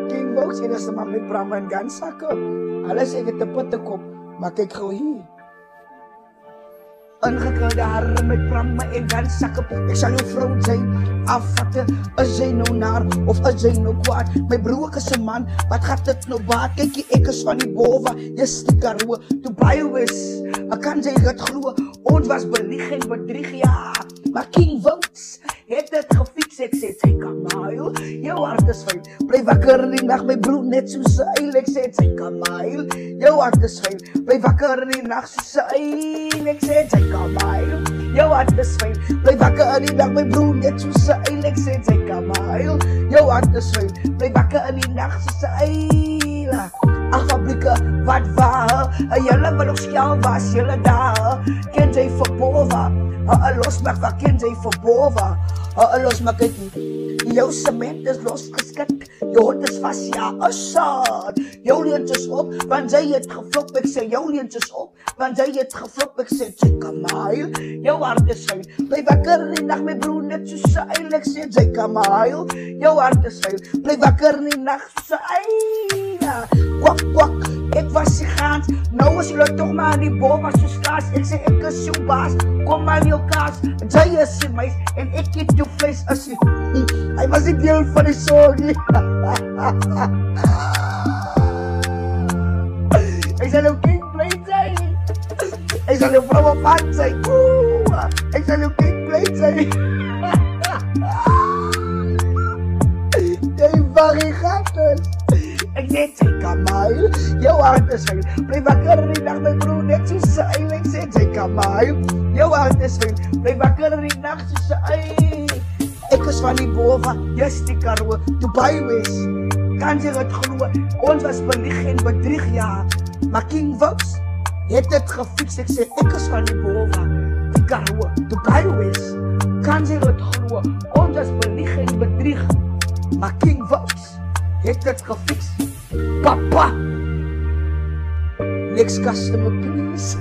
King Bok sê dis maar met Bram en Gansakke. Alles ek het 'n putte kop, maar kyk gou hier. Ingekrulde hare met Bram en Gansakke. Ek sal jou vrou zijn, afvatte. Is jy nou naar of is jy nou kwaad? My broer is 'n man, wat gaat dit nou baat? Kykie, ek is van die Bova, jy's die Karoo. Toe baie wis, ek kan jy dit glo. Ons was belieg en bedrieg, ja. Maar King Wouts het dit gefiks, ek sê, sy Kamail, jou hart is vuil. Bly wakker in die nag, my broer net so seil, ek sê, sy Kamail, jou hart is vuil. Bly wakker in die nag, so seil, ek sê, sy Kamail, jou hart is vuil. Bly wakker in die nag, my broer net so seil, ek sê, sy Kamail, jou hart is vuil. Bly wakker in die nag, so seil. Ag fabrieke, wat waar, julle wil ook skel was, julle daar, ken jy vir Bova. Los maak wat ken jy vir Bova. Los maak kyk nie. Jou cement is losgeskik. Jou hond is vas, ja, assaad. Jou leent is op, want jy het geflop. Ek sê, jou leent is op, want jy het geflop. Ek sê, jy Kamail, jou hart is vuil. Bly wakker in die nag, my broer net so seil. Ek sê, jy Kamail, jou hart is vuil. Bly wakker in die nag, so seil. Kwak, kwak, ek was die gaans. Nou is julle toch maar in die Bova so skaars. Ek sê, ek is jou baas, kom maar in jou kaas. Jy is die meis, en ek het jou vlees as die... Hy was die deel van die sorgie. Ek sal jou kind bly sy. Ek sal jou vrou op hand sy. Ek sal jou kind bly sy. Jy baggie gates. Ek sê, sy Kamail, jou hart is vuil. Bly wakker in die nag, my broer net so seil. Ek sê, sy Kamail, jou hart is vuil. Bly wakker in die nag, so seil. Ek is van die Bova, jy's die Karoo. Toe baie wes, kan jy dit glo. Ons was belieg en bedrieg, ja. Maar King Wouts het dit gefiks. Ek sê, ek is van die Bova, die Karoo. Toe baie wes, kan jy dit glo. Ons was belieg en bedrieg. Maar King Wouts het dit gefiks. Papa! Next customer, please.